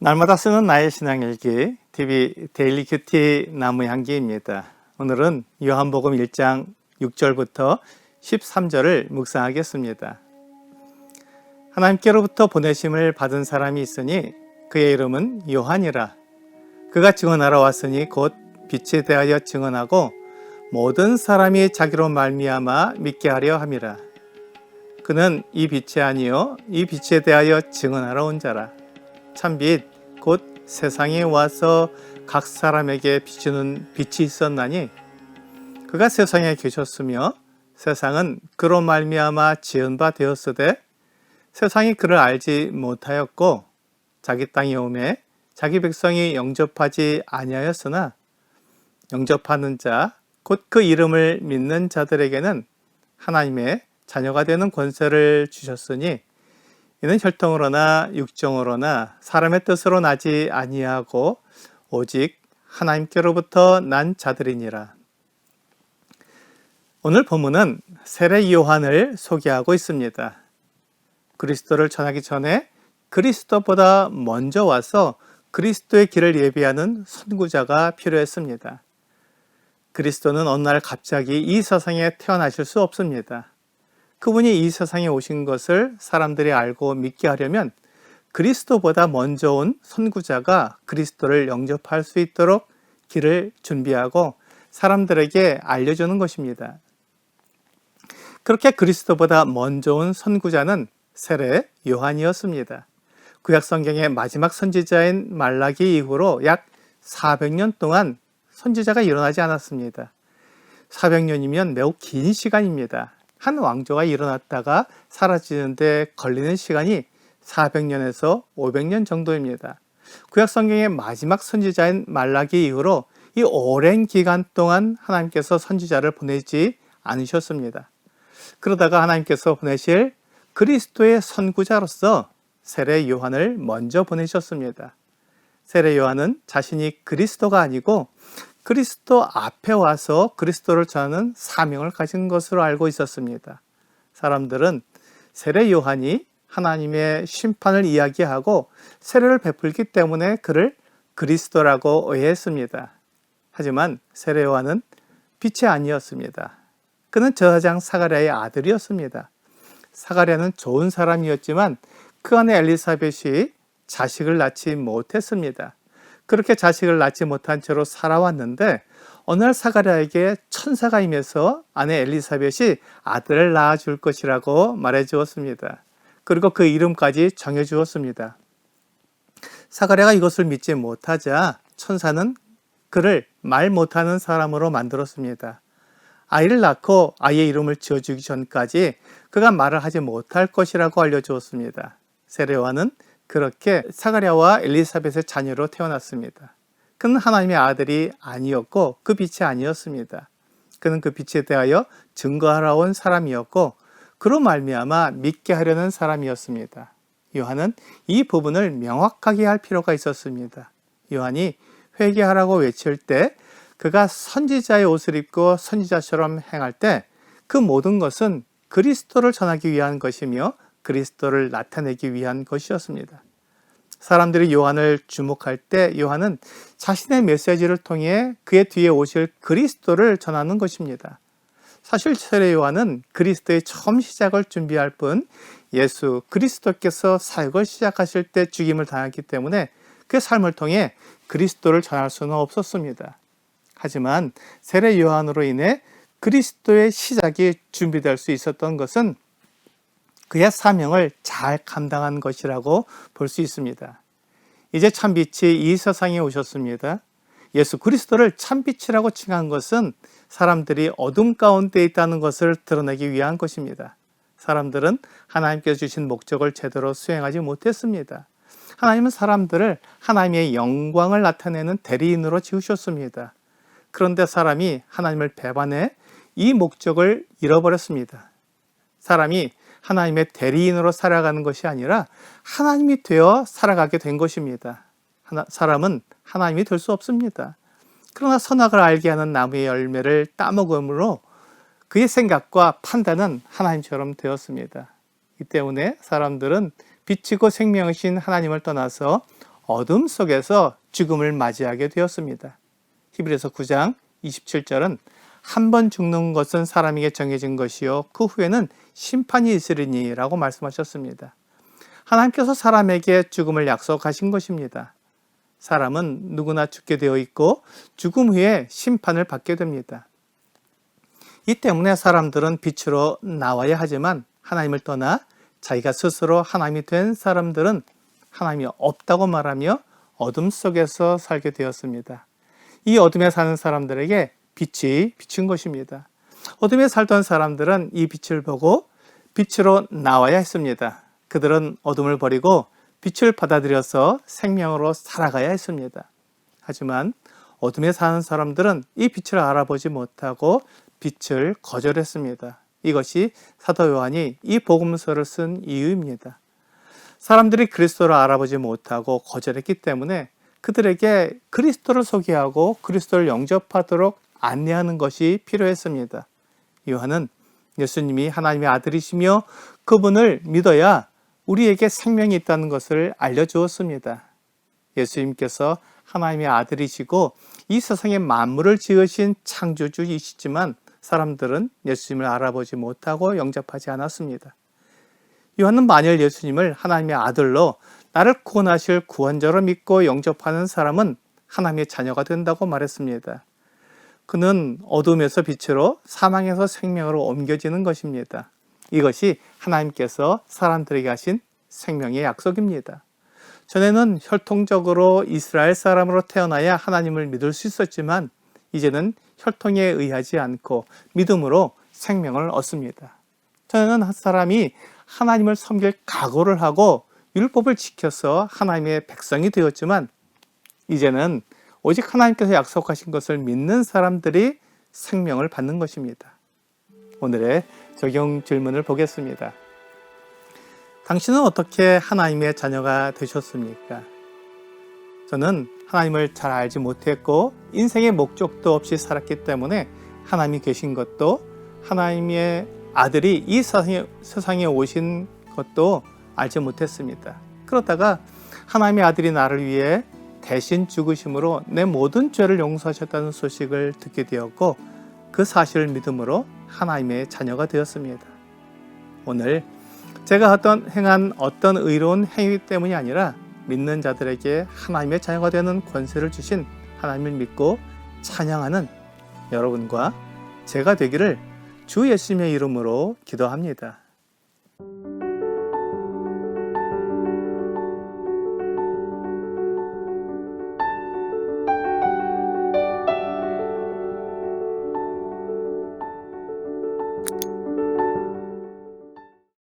날마다 쓰는 나의 신앙일기 TV 데일리 큐티 나무향기입니다. 오늘은 요한복음 1장 6절부터 13절을 묵상하겠습니다. 하나님께로부터 보내심을 받은 사람이 있으니 그의 이름은 요한이라. 그가 증언하러 왔으니 곧 빛에 대하여 증언하고 모든 사람이 자기로 말미암아 믿게 하려 함이라. 그는 이 빛이 아니요 이 빛에 대하여 증언하러 온 자라. 참빛 곧 세상에 와서 각 사람에게 비추는 빛이 있었나니 그가 세상에 계셨으며 세상은 그로 말미암아 지은 바 되었으되 세상이 그를 알지 못하였고 자기 땅에 오매 자기 백성이 영접하지 아니하였으나 영접하는 자 곧 그 이름을 믿는 자들에게는 하나님의 자녀가 되는 권세를 주셨으니 이는 혈통으로나 육정으로나 사람의 뜻으로 나지 아니하고 오직 하나님께로부터 난 자들이니라. 오늘 본문은 세례 요한을 소개하고 있습니다. 그리스도를 전하기 전에 그리스도보다 먼저 와서 그리스도의 길을 예비하는 선구자가 필요했습니다. 그리스도는 어느 날 갑자기 이 세상에 태어나실 수 없습니다. 그분이 이 세상에 오신 것을 사람들이 알고 믿게 하려면 그리스도보다 먼저 온 선구자가 그리스도를 영접할 수 있도록 길을 준비하고 사람들에게 알려주는 것입니다. 그렇게 그리스도보다 먼저 온 선구자는 세례 요한이었습니다. 구약성경의 마지막 선지자인 말라기 이후로 약 400년 동안 선지자가 일어나지 않았습니다. 400년이면 매우 긴 시간입니다. 한 왕조가 일어났다가 사라지는데 걸리는 시간이 400년에서 500년 정도입니다. 구약성경의 마지막 선지자인 말라기 이후로 이 오랜 기간 동안 하나님께서 선지자를 보내지 않으셨습니다. 그러다가 하나님께서 보내실 그리스도의 선구자로서 세례 요한을 먼저 보내셨습니다. 세례 요한은 자신이 그리스도가 아니고 그리스도 앞에 와서 그리스도를 전하는 사명을 가진 것으로 알고 있었습니다. 사람들은 세례 요한이 하나님의 심판을 이야기하고 세례를 베풀기 때문에 그를 그리스도라고 오해했습니다. 하지만 세례 요한은 빛이 아니었습니다. 그는 저하장 사가랴의 아들이었습니다. 사가랴는 좋은 사람이었지만 그 안에 엘리사벳이 자식을 낳지 못했습니다. 그렇게 자식을 낳지 못한 채로 살아왔는데 어느 날 사가랴에게 천사가 임해서 아내 엘리사벳이 아들을 낳아줄 것이라고 말해 주었습니다. 그리고 그 이름까지 정해 주었습니다. 사가랴가 이것을 믿지 못하자 천사는 그를 말 못하는 사람으로 만들었습니다. 아이를 낳고 아이의 이름을 지어주기 전까지 그가 말을 하지 못할 것이라고 알려주었습니다. 세례 요한은 그렇게 사가랴와 엘리사벳의 자녀로 태어났습니다. 그는 하나님의 아들이 아니었고 그 빛이 아니었습니다. 그는 그 빛에 대하여 증거하러 온 사람이었고 그로 말미암아 믿게 하려는 사람이었습니다. 요한은 이 부분을 명확하게 할 필요가 있었습니다. 요한이 회개하라고 외칠 때 그가 선지자의 옷을 입고 선지자처럼 행할 때 그 모든 것은 그리스도를 전하기 위한 것이며 그리스도를 나타내기 위한 것이었습니다. 사람들이 요한을 주목할 때 요한은 자신의 메시지를 통해 그의 뒤에 오실 그리스도를 전하는 것입니다. 사실 세례 요한은 그리스도의 처음 시작을 준비할 뿐 예수 그리스도께서 사역을 시작하실 때 죽임을 당했기 때문에 그 삶을 통해 그리스도를 전할 수는 없었습니다. 하지만 세례 요한으로 인해 그리스도의 시작이 준비될 수 있었던 것은 그의 사명을 잘 감당한 것이라고 볼 수 있습니다. 이제 참빛이 이 세상에 오셨습니다. 예수 그리스도를 참빛이라고 칭한 것은 사람들이 어둠 가운데 있다는 것을 드러내기 위한 것입니다. 사람들은 하나님께서 주신 목적을 제대로 수행하지 못했습니다. 하나님은 사람들을 하나님의 영광을 나타내는 대리인으로 지으셨습니다. 그런데 사람이 하나님을 배반해 이 목적을 잃어버렸습니다. 사람이 하나님의 대리인으로 살아가는 것이 아니라 하나님이 되어 살아가게 된 것입니다. 사람은 하나님이 될 수 없습니다. 그러나 선악을 알게 하는 나무의 열매를 따먹음으로 그의 생각과 판단은 하나님처럼 되었습니다. 이 때문에 사람들은 빛이고 생명이신 하나님을 떠나서 어둠 속에서 죽음을 맞이하게 되었습니다. 히브리서 9장 27절은 한 번 죽는 것은 사람에게 정해진 것이요 그 후에는 심판이 있으리니 라고 말씀하셨습니다. 하나님께서 사람에게 죽음을 약속하신 것입니다. 사람은 누구나 죽게 되어 있고 죽음 후에 심판을 받게 됩니다. 이 때문에 사람들은 빛으로 나와야 하지만 하나님을 떠나 자기가 스스로 하나님이 된 사람들은 하나님이 없다고 말하며 어둠 속에서 살게 되었습니다. 이 어둠에 사는 사람들에게 빛이 비친 것입니다. 어둠에 살던 사람들은 이 빛을 보고 빛으로 나와야 했습니다. 그들은 어둠을 버리고 빛을 받아들여서 생명으로 살아가야 했습니다. 하지만 어둠에 사는 사람들은 이 빛을 알아보지 못하고 빛을 거절했습니다. 이것이 사도 요한이 이 복음서를 쓴 이유입니다. 사람들이 그리스도를 알아보지 못하고 거절했기 때문에 그들에게 그리스도를 소개하고 그리스도를 영접하도록 안내하는 것이 필요했습니다. 요한은 예수님이 하나님의 아들이시며 그분을 믿어야 우리에게 생명이 있다는 것을 알려주었습니다. 예수님께서 하나님의 아들이시고 이 세상의 만물을 지으신 창조주이시지만 사람들은 예수님을 알아보지 못하고 영접하지 않았습니다. 요한은 만일 예수님을 하나님의 아들로 나를 구원하실 구원자로 믿고 영접하는 사람은 하나님의 자녀가 된다고 말했습니다. 그는 어둠에서 빛으로 사망에서 생명으로 옮겨지는 것입니다. 이것이 하나님께서 사람들에게 하신 생명의 약속입니다. 전에는 혈통적으로 이스라엘 사람으로 태어나야 하나님을 믿을 수 있었지만 이제는 혈통에 의하지 않고 믿음으로 생명을 얻습니다. 전에는 한 사람이 하나님을 섬길 각오를 하고 율법을 지켜서 하나님의 백성이 되었지만 이제는 오직 하나님께서 약속하신 것을 믿는 사람들이 생명을 받는 것입니다. 오늘의 적용 질문을 보겠습니다. 당신은 어떻게 하나님의 자녀가 되셨습니까? 저는 하나님을 잘 알지 못했고 인생의 목적도 없이 살았기 때문에 하나님이 계신 것도 하나님의 아들이 이 세상에 오신 것도 알지 못했습니다. 그러다가 하나님의 아들이 나를 위해 대신 죽으심으로 내 모든 죄를 용서하셨다는 소식을 듣게 되었고 그 사실을 믿음으로 하나님의 자녀가 되었습니다. 오늘 제가 행한 어떤 의로운 행위 때문이 아니라 믿는 자들에게 하나님의 자녀가 되는 권세를 주신 하나님을 믿고 찬양하는 여러분과 제가 되기를 주 예수님의 이름으로 기도합니다.